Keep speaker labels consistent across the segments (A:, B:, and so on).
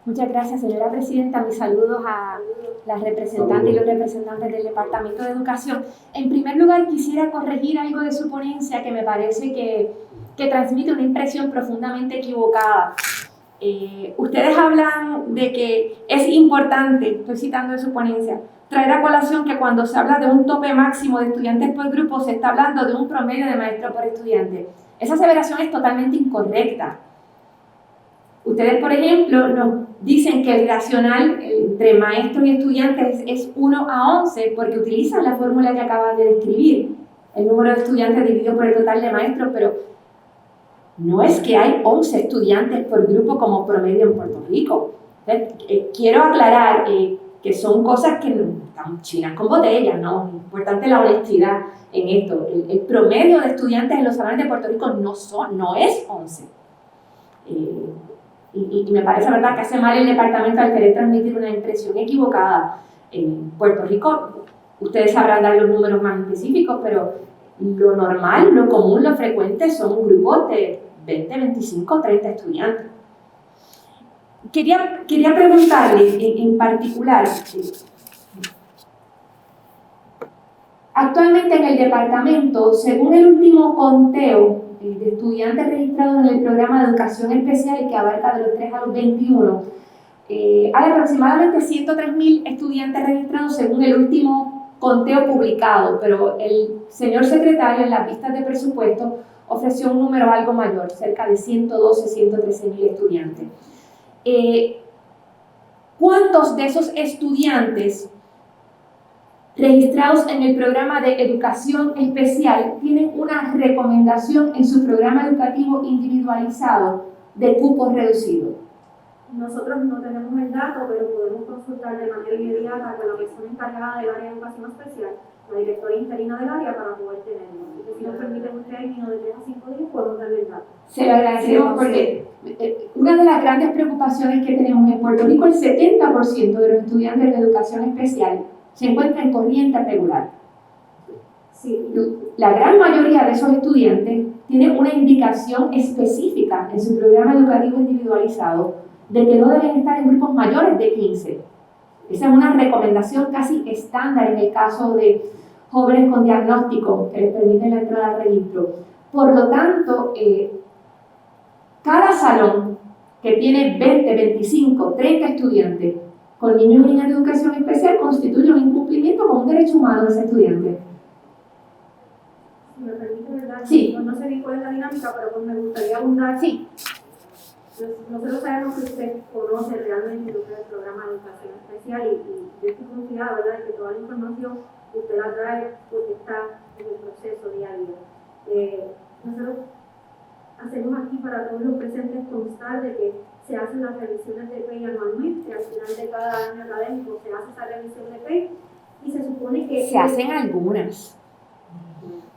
A: Muchas gracias, señora presidenta. Mis saludos a las representantes y los representantes del Departamento de Educación. En primer lugar, quisiera corregir algo de su ponencia que me parece que transmite una impresión profundamente equivocada. Ustedes hablan de que es importante, estoy citando de su ponencia, traer a colación que cuando se habla de un tope máximo de estudiantes por grupo, se está hablando de un promedio de maestro por estudiante. Esa aseveración es totalmente incorrecta. Ustedes, por ejemplo, nos dicen que el racional entre maestros y estudiantes es 1 a 11 porque utilizan la fórmula que acabas de describir, el número de estudiantes dividido por el total de maestros, pero no es que hay 11 estudiantes por grupo como promedio en Puerto Rico. Quiero aclarar que son cosas que están chinas con botellas, ¿no? Es importante la honestidad en esto. El promedio de estudiantes en los salones de Puerto Rico no es 11. Y me parece, ¿verdad?, que hace mal el departamento al querer transmitir una impresión equivocada. En Puerto Rico, ustedes sabrán dar los números más específicos, pero lo normal, lo común, lo frecuente son grupos de 20, 25, 30 estudiantes. Quería preguntarle en particular, actualmente en el departamento, según el último conteo de estudiantes registrados en el programa de educación especial que abarca de los 3 a los 21, hay aproximadamente 103,000 estudiantes registrados según el último conteo publicado, pero el señor secretario en las vistas de presupuesto ofreció un número algo mayor, cerca de 112, 113,000 estudiantes. ¿Cuántos de esos estudiantes registrados en el programa de educación especial tienen una recomendación en su programa educativo individualizado de cupos reducidos?
B: Nosotros no tenemos el dato, pero podemos consultar de manera inmediata con la persona encargada del área de educación especial, la directora interina del área, para poder tenerlo. Y si nos permiten un término de 3 a 5 días, podemos darle el dato.
A: Se lo agradecemos porque una de las grandes preocupaciones que tenemos en Puerto Rico, el 70% de los estudiantes de educación especial se encuentra en corriente regular. Sí. La gran mayoría de esos estudiantes tienen una indicación específica en su programa educativo individualizado de que no deben estar en grupos mayores de 15. Esa es una recomendación casi estándar en el caso de jóvenes con diagnóstico que les permiten la entrada al registro. Por lo tanto, cada salón que tiene 20, 25, 30 estudiantes con niños y niñas de educación especial constituye un incumplimiento con un derecho humano de ese estudiante.
B: Si me permite, ¿verdad?
A: Sí.
B: No sé bien cuál es la dinámica, pero pues me gustaría abundar.
A: Sí.
B: Nosotros sabemos que usted conoce realmente lo que es el programa de educación especial y yo estoy confiada, ¿verdad?, de que toda la información usted la trae porque está en el proceso día a día. Nosotros hacemos aquí para todos los presentes constar de que se hacen las revisiones de PEI anualmente, al final de cada año académico se hace esa revisión de PEI y se supone que...
A: Se hacen algunas.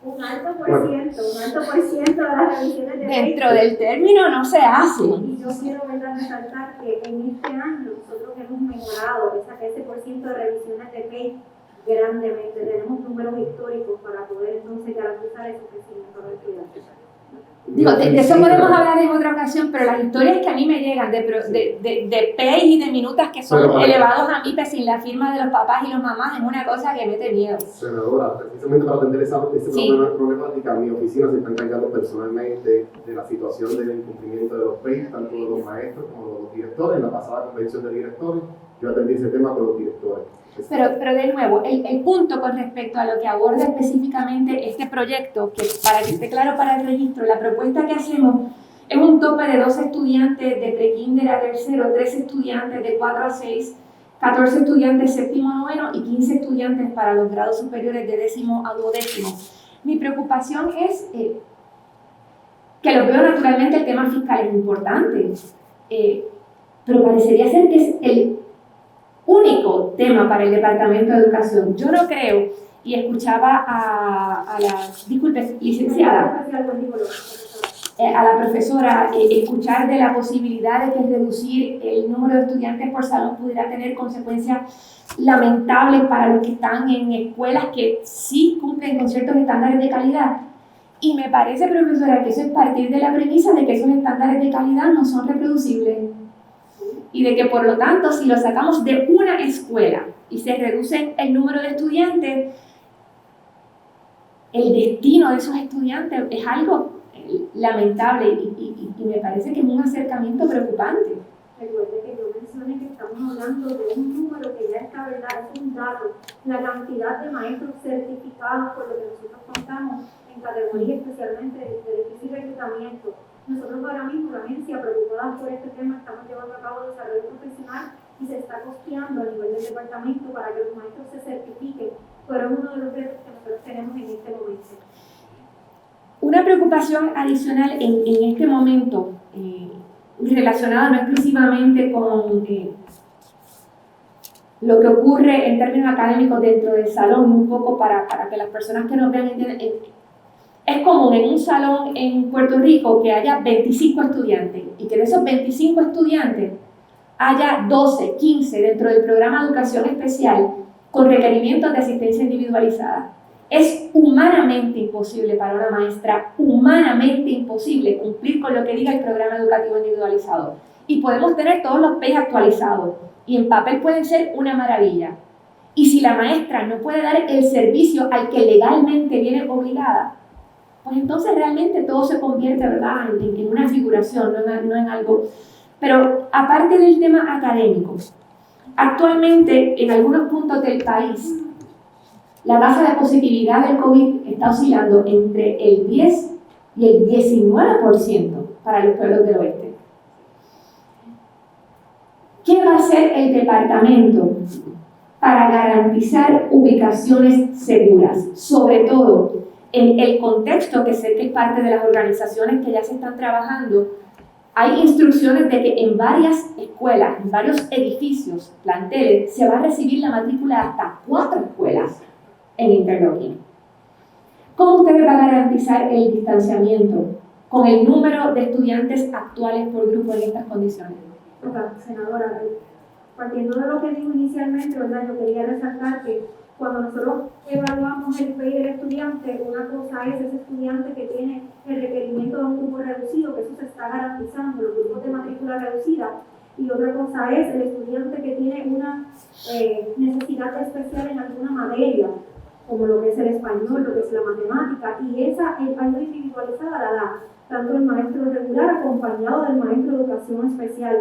B: Un alto por ciento de las revisiones de PEI.
A: Dentro del término no se hace.
B: Y yo quiero, ¿verdad?, resaltar que en este año nosotros hemos mejorado ese por ciento de revisiones de PEI grandemente. Tenemos números históricos para poder entonces garantizar ese crecimiento de estudiantes.
A: Digo, de eso podemos hablar en otra ocasión, pero las historias que a mí me llegan de PEI y de minutas que son elevados a MIPE sin la firma de los papás y los mamás es una cosa que mete miedo.
C: Senadora, precisamente para atender esa problemática, mi oficina se está encargando personalmente de la situación del incumplimiento de los PEI, tanto de los maestros como de los directores. En la pasada convención de directores, yo atendí ese tema con los directores.
A: Pero de nuevo, el punto con respecto a lo que aborda específicamente este proyecto, que para que esté claro para el registro, la propuesta que hacemos es un tope de 12 estudiantes de pre-kinder a tercero, 13 estudiantes de 4 a 6, 14 estudiantes séptimo a noveno y 15 estudiantes para los grados superiores de décimo a duodécimo. Mi preocupación es que lo veo naturalmente, el tema fiscal es importante, pero parecería ser que es el único tema para el Departamento de Educación. Yo no creo, y escuchaba a la, disculpe, licenciada, a la profesora, escuchar de la posibilidad de que reducir el número de estudiantes por salón pudiera tener consecuencias lamentables para los que están en escuelas que sí cumplen con ciertos estándares de calidad. Y me parece, profesora, que eso es partir de la premisa de que esos estándares de calidad no son reproducibles. y de que por lo tanto si lo sacamos de una escuela y se reduce el número de estudiantes, el destino de esos estudiantes es algo lamentable y me parece que es un acercamiento preocupante.
B: Recuerde que yo mencioné que estamos hablando de un número que ya está, ¿verdad? Es un dato. La cantidad de maestros certificados por lo que nosotros contamos en categoría especialmente de difícil reclutamiento. Nosotros ahora mismo, la agencia, preocupada por este tema, estamos llevando a cabo desarrollo profesional y se está costeando a nivel del departamento para que los maestros se certifiquen, pero es uno de los retos que nosotros tenemos en este momento.
A: Una preocupación adicional en este momento, relacionada no exclusivamente con lo que ocurre en términos académicos dentro del salón, un poco para que las personas que nos vean entiendan, es común en un salón en Puerto Rico que haya 25 estudiantes y que de esos 25 estudiantes haya 12, 15 dentro del programa de educación especial con requerimientos de asistencia individualizada. Es humanamente imposible para una maestra, humanamente imposible cumplir con lo que diga el programa educativo individualizado. Y podemos tener todos los PEI actualizados y en papel pueden ser una maravilla. Y si la maestra no puede dar el servicio al que legalmente viene obligada, pues entonces realmente todo se convierte, ¿verdad?, en una figuración, no en algo. Pero aparte del tema académico, actualmente en algunos puntos del país, la tasa de positividad del COVID está oscilando entre el 10 y el 19% para los pueblos del oeste. ¿Qué va a hacer el departamento para garantizar ubicaciones seguras? Sobre todo en el contexto que sé que es parte de las organizaciones que ya se están trabajando. Hay instrucciones de que en varias escuelas, en varios edificios, planteles, se va a recibir la matrícula de hasta 4 escuelas en interlocking. ¿Cómo usted va a garantizar el distanciamiento con el número de estudiantes actuales por grupo en estas condiciones?
B: Senadora, partiendo de lo que dijo inicialmente, ¿verdad? Yo quería resaltar que cuando nosotros evaluamos el PEI del estudiante, una cosa es ese estudiante que tiene el requerimiento de un grupo reducido, que eso se está garantizando, los grupos de matrícula reducida, y otra cosa es el estudiante que tiene una necesidad especial en alguna materia, como lo que es el español, lo que es la matemática, y esa ayuda individualizada la da tanto el maestro regular acompañado del maestro de educación especial,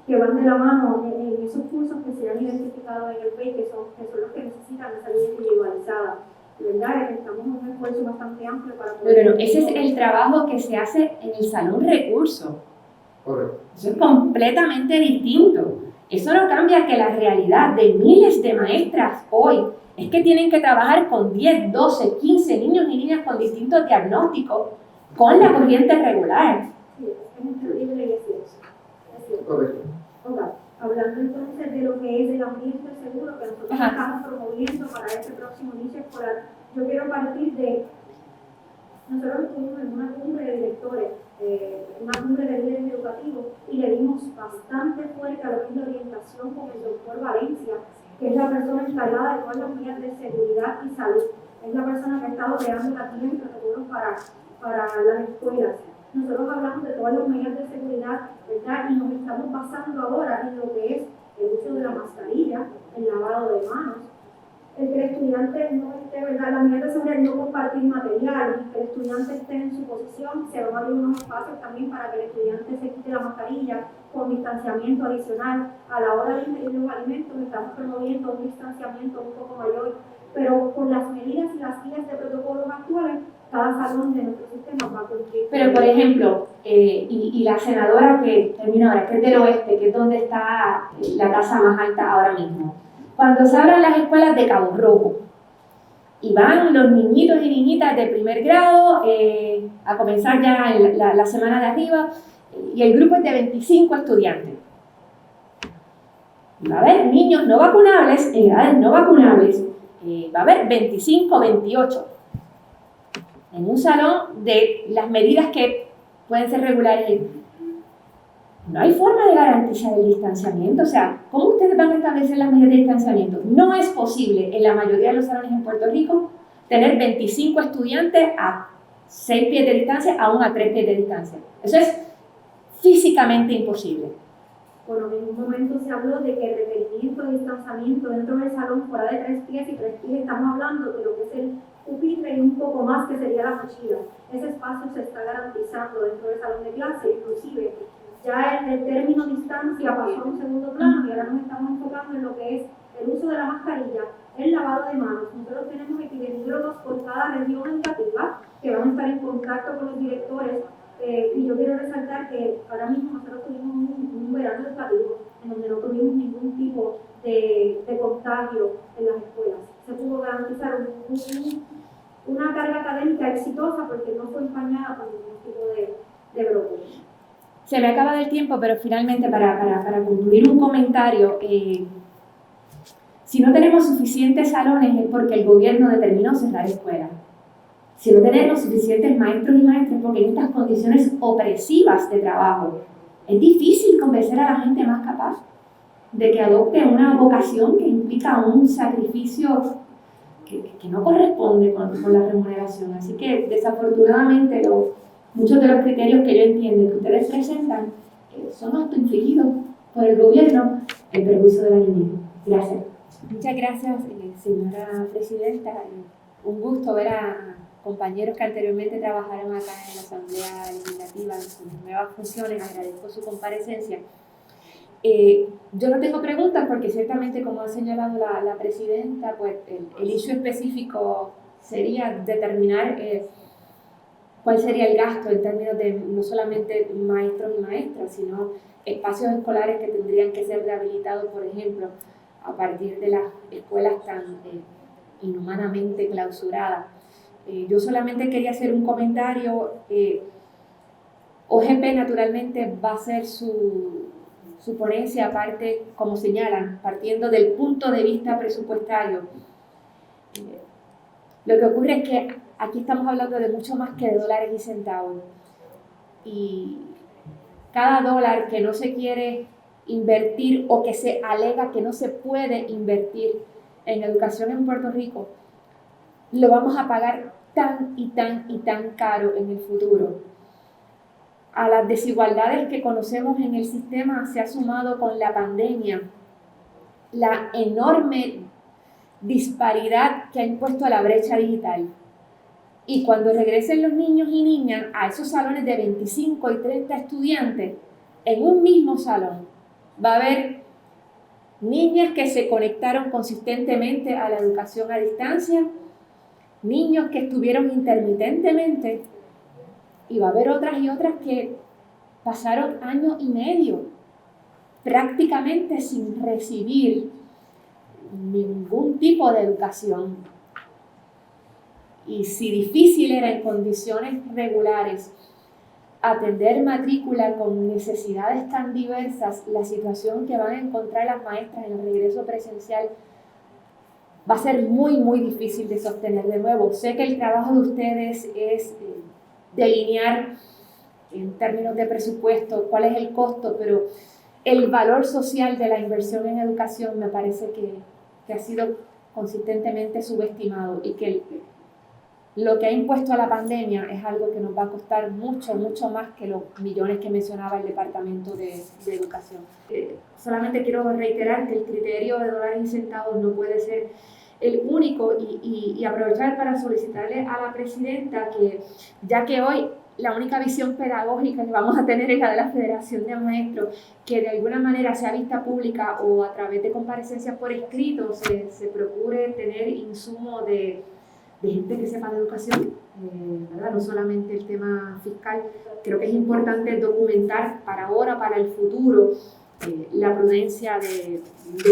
B: que van de la mano en esos cursos que se han identificado en el PEI, que son los que necesitan esa ayuda individualizada. ¿Verdad? Estamos en un esfuerzo bastante amplio para poder...
A: Pero ese es el trabajo que se hace en el salón recurso.
C: Correcto.
A: Eso es completamente distinto. Eso no cambia que la realidad de miles de maestras hoy es que tienen que trabajar con 10, 12, 15 niños y niñas con distintos diagnósticos con la corriente regular.
B: Sí, es entendible y es cierto.
C: Correcto.
B: Okay. Hablando entonces de lo que es el ambiente seguro que nosotros estamos promoviendo para este próximo inicio escolar, yo quiero partir de... Nosotros estuvimos en una cumbre de directores, una cumbre de líderes educativos, y le dimos bastante fuerte a lo que es la orientación con el doctor Valencia, que es la persona encargada de todas las medidas de seguridad y salud. Es la persona que ha estado creando las guías y protocolos para las escuelas. Nosotros hablamos de todas las medidas de seguridad, ¿verdad? Y nos estamos basando ahora en lo que es el uso de la mascarilla, el lavado de manos, el que el estudiante no esté, ¿verdad? Las medidas de seguridad, no compartir material, que el estudiante esté en su posición. Se van a abrir unos espacios también para que el estudiante se quite la mascarilla con distanciamiento adicional. A la hora de ingerir los alimentos estamos promoviendo un distanciamiento un poco mayor, pero con las medidas y las guías de protocolos actuales, cada salón de nuestro sistema va a cumplir.
A: Pero, por ejemplo, y la senadora que termina ahora, que es del oeste, que es donde está la tasa más alta ahora mismo, cuando se abran las escuelas de Cabo Rojo y van los niñitos y niñitas de primer grado a comenzar ya la semana de arriba, y el grupo es de 25 estudiantes. Va a haber niños no vacunables, en edades no vacunables, va a haber 25, 28. En un salón de las medidas que pueden ser regulares. No hay forma de garantizar el distanciamiento. O sea, ¿cómo ustedes van a establecer las medidas de distanciamiento? No es posible en la mayoría de los salones en Puerto Rico tener 25 estudiantes a 6 pies de distancia, aún a 3 pies de distancia. Eso es físicamente imposible.
B: Bueno, en un momento se habló de que el requerimiento de distanciamiento dentro del salón fuera de 3 pies, y 3 pies estamos hablando de lo que es el pupitre y un poco más que sería la mochila. Ese espacio se está garantizando dentro del salón de clase, inclusive ya el término distancia pasó a un segundo plano y ahora nos estamos enfocando en lo que es el uso de la mascarilla, el lavado de manos. Nosotros tenemos epidemiólogos por cada región educativa que van a estar en contacto con los directores. Y yo quiero resaltar que ahora mismo nosotros tuvimos un verano educativo en donde no tuvimos ningún tipo de contagio en las escuelas. Se pudo garantizar una carga académica exitosa porque no fue empañada por ningún tipo de brote.
A: Se me acaba el tiempo, pero finalmente para concluir un comentario, si no tenemos suficientes salones es porque el gobierno determinó cerrar escuelas. Si no tenemos suficientes maestros y maestras, porque en estas condiciones opresivas de trabajo es difícil convencer a la gente más capaz de que adopte una vocación que implica un sacrificio que no corresponde con la remuneración. Así que desafortunadamente muchos de los criterios que yo entiendo que ustedes presentan son autoinfligidos por el gobierno en perjuicio de la niñez. Gracias. Muchas gracias, señora presidenta. Un gusto ver a compañeros que anteriormente trabajaron acá en la Asamblea Legislativa en sus nuevas funciones. Agradezco su comparecencia. Yo no tengo preguntas porque ciertamente, como ha señalado la presidenta, pues el issue específico sería determinar cuál sería el gasto en términos de no solamente maestros y maestras, sino espacios escolares que tendrían que ser rehabilitados, por ejemplo, a partir de las escuelas tan inhumanamente clausuradas. Yo solamente quería hacer un comentario. OGP naturalmente va a hacer su ponencia, aparte, como señalan, partiendo del punto de vista presupuestario. Lo que ocurre es que aquí estamos hablando de mucho más que de dólares y centavos. Y cada dólar que no se quiere invertir o que se alega que no se puede invertir en educación en Puerto Rico, lo vamos a pagar tan y tan caro en el futuro. A las desigualdades que conocemos en el sistema se ha sumado con la pandemia la enorme disparidad que ha impuesto a la brecha digital. Y cuando regresen los niños y niñas a esos salones de 25 y 30 estudiantes, en un mismo salón va a haber niñas que se conectaron consistentemente a la educación a distancia, niños que estuvieron intermitentemente, y va a haber otras y otras que pasaron año y medio prácticamente sin recibir ningún tipo de educación. Y si difícil era en condiciones regulares atender matrícula con necesidades tan diversas, la situación que van a encontrar las maestras en el regreso presencial va a ser muy difícil de sostener de nuevo. Sé que el trabajo de ustedes es delinear en términos de presupuesto cuál es el costo, pero el valor social de la inversión en educación me parece que ha sido consistentemente subestimado y que lo que ha impuesto a la pandemia es algo que nos va a costar mucho más que los millones que mencionaba el Departamento de Educación. Solamente quiero reiterar que el criterio de dólares y centavos no puede ser el único y aprovechar para solicitarle a la presidenta que, ya que hoy la única visión pedagógica que vamos a tener es la de la Federación de Maestros, que de alguna manera sea vista pública o a través de comparecencias por escrito se procure tener insumo de gente que sepa de educación, ¿verdad? No solamente el tema fiscal. Creo que es importante documentar para ahora, para el futuro, la prudencia de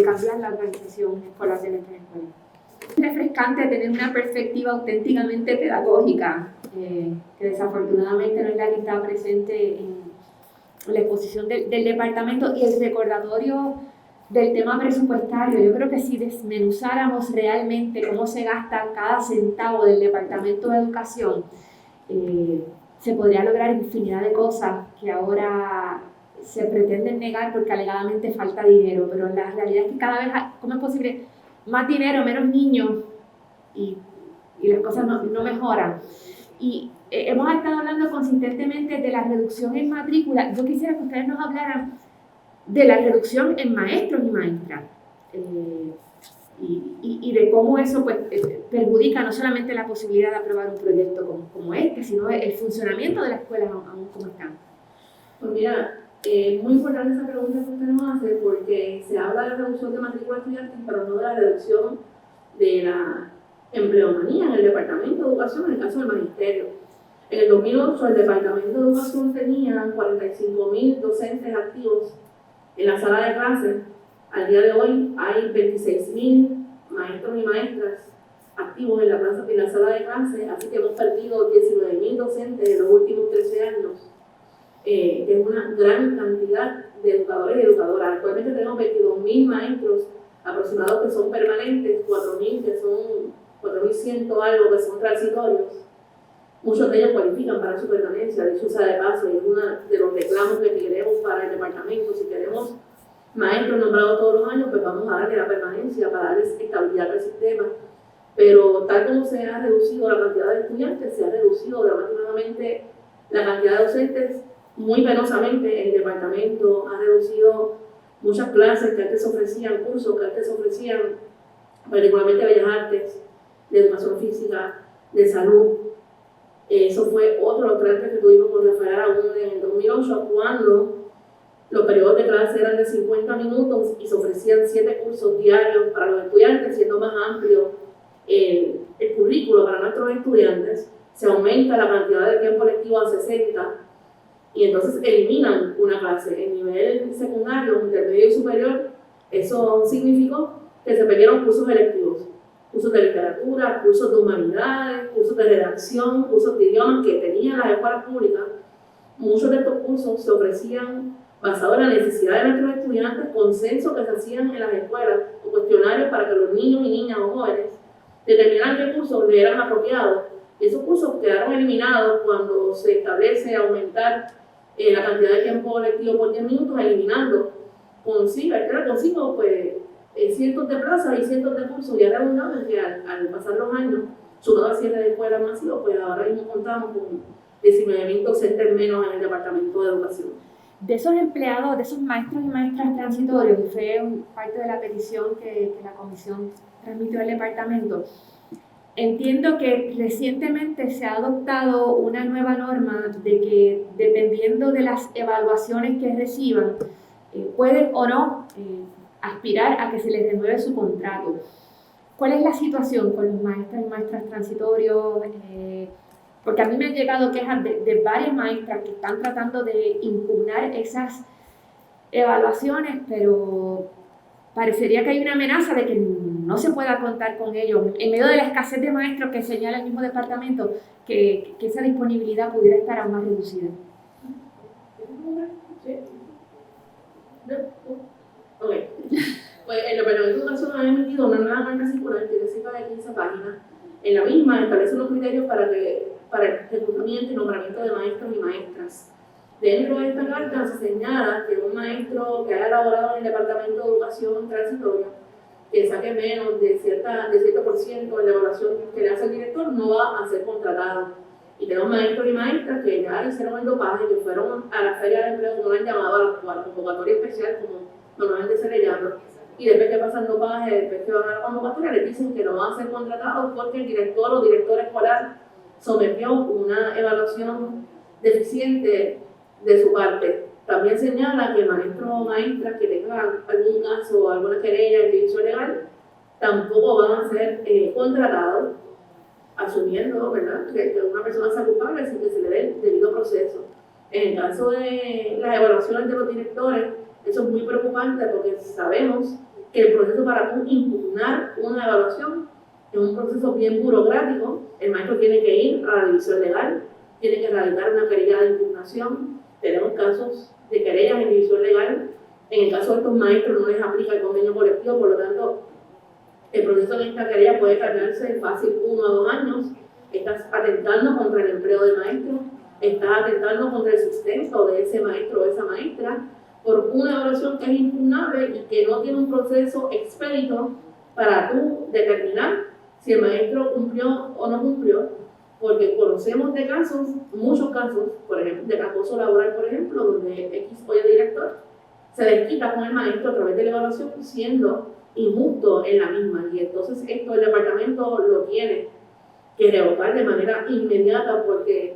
A: cambiar la organización escolar de nuestras escuelas. Es refrescante tener una perspectiva auténticamente pedagógica, que desafortunadamente no es la que está presente en la exposición del departamento, y el recordatorio del tema presupuestario. Yo creo que si desmenuzáramos realmente cómo se gasta cada centavo del Departamento de Educación, se podría lograr infinidad de cosas que ahora se pretenden negar porque alegadamente falta dinero, pero la realidad es que cada vez, ¿cómo es posible? Más dinero, menos niños, y las cosas no mejoran. Y hemos estado hablando consistentemente de la reducción en matrícula. Yo quisiera que ustedes nos hablaran de la reducción en maestros y maestras. Y de cómo eso pues, perjudica no solamente la posibilidad de aprobar un proyecto como este, sino el funcionamiento de la escuela aún como están.
B: Pues mira, muy importante esa pregunta que usted nos hace, porque se habla de la reducción de matrícula de estudiantes, pero no de la reducción de la empleomanía en el Departamento de Educación, en el caso del Magisterio. En el 2008 el Departamento de Educación tenía 45.000 docentes activos en la sala de clases. Al día de hoy hay 26.000 maestros y maestras activos en la sala de clases, así que hemos perdido 19.000 docentes en los últimos 13 años, que es una gran cantidad de educadores y educadoras. Actualmente tenemos 22.000 maestros aproximados que son permanentes, 4.000 que son 4.100 algo que son transitorios. Muchos de ellos cualifican para su permanencia, dicho sea de paso, y es uno de los reclamos que queremos para el departamento. Si queremos maestros nombrados todos los años, pues vamos a darle la permanencia para darles estabilidad al sistema. Pero tal como se ha reducido la cantidad de estudiantes, se ha reducido dramáticamente la cantidad de docentes. Muy penosamente el departamento ha reducido muchas clases que antes ofrecían, cursos que antes ofrecían, particularmente Bellas Artes, de educación física, de salud. Eso fue otro de los trends que tuvimos con Rafael aún en el 2008, cuando los periodos de clase eran de 50 minutos y se ofrecían 7 cursos diarios para los estudiantes, siendo más amplio el currículo para nuestros estudiantes. Se aumenta la cantidad de tiempo lectivo a 60 y entonces eliminan una clase. En nivel secundario, intermedio y superior, eso significó que se perdieron cursos electivos. Cursos de literatura, cursos de humanidades, cursos de redacción, cursos de idiomas que tenían las escuelas públicas. Muchos de estos cursos se ofrecían basados en la necesidad de nuestros estudiantes, consensos que se hacían en las escuelas, o cuestionarios para que los niños y niñas o jóvenes determinaran qué cursos les eran apropiados. Y esos cursos quedaron eliminados cuando se establece aumentar la cantidad de tiempo lectivo por 10 minutos, eliminando consigo pues, cientos de plazas y cientos de cursos ya redundantes que al pasar los años, sumado a cierre de escuelas masivas, pues ahora mismo contamos con 19.000 docentes menos en el Departamento de Educación.
A: De esos empleados, de esos maestros y maestras transitorios, que fue parte de la petición que la comisión transmitió al departamento, entiendo que recientemente se ha adoptado una nueva norma de que dependiendo de las evaluaciones que reciban, pueden o no aspirar a que se les renueve su contrato. ¿Cuál es la situación con los maestros y maestras transitorios? Porque a mí me han llegado quejas de varias maestras que están tratando de impugnar esas evaluaciones, pero parecería que hay una amenaza de que no se pueda contar con ellos, en medio de la escasez de maestros que señala el mismo departamento, que esa disponibilidad pudiera estar aún más reducida.
B: Ok. Pues el Departamento de Educación ha emitido una nueva carta circular que tiene cerca de 15 páginas. En la misma establece unos criterios para el reclutamiento y nombramiento de maestros y maestras. Dentro de esta carta se señala que un maestro que haya elaborado en el Departamento de Educación transitoria, que saque menos de cierto por ciento de la evaluación que le hace el director, no va a ser contratado. Y tenemos maestros y maestras que ya hicieron el dopaje, que fueron a la feria de empleo, como lo han llamado, a la convocatoria especial, como normalmente se le llama, y después que pasan dopaje, después que van a la convocatoria, les dicen que no van a ser contratados porque el director o directora escolar sometió una evaluación deficiente de su parte. También señala que el maestro o maestra que tenga algún caso o alguna querella en derecho legal tampoco van a ser contratados, asumiendo, ¿verdad?, que una persona sea culpable sin que se le dé el debido proceso. En el caso de las evaluaciones de los directores, eso es muy preocupante porque sabemos que el proceso para impugnar una evaluación es un proceso bien burocrático. El maestro tiene que ir a la división legal, tiene que radicar una querella de impugnación. Tenemos casos de querellas en división legal. En el caso de estos maestros no les aplica el convenio colectivo, por lo tanto, el proceso en esta querella puede tardarse fácil 1 a 2 años. Estás atentando contra el empleo del maestro, estás atentando contra el sustento de ese maestro o esa maestra por una evaluación que es impugnable y que no tiene un proceso expedito para tú determinar si el maestro cumplió o no cumplió, porque conocemos de casos, muchos casos, por ejemplo, de acoso laboral, por ejemplo, donde X o Y director
D: se desquita con el maestro a través de la evaluación siendo injusto en la misma. Y entonces esto el departamento lo tiene que revocar de manera inmediata, porque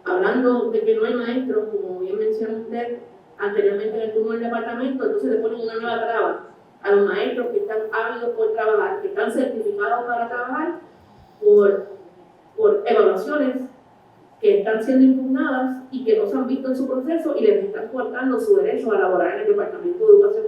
D: hablando de que no hay maestros, como bien mencionó usted anteriormente en el turno del departamento, entonces le ponen una nueva traba a los maestros que están ávidos por trabajar, que están certificados para trabajar por evaluaciones que están siendo impugnadas y que no se han visto en su proceso y les están cortando su derecho a laborar en el Departamento de Educación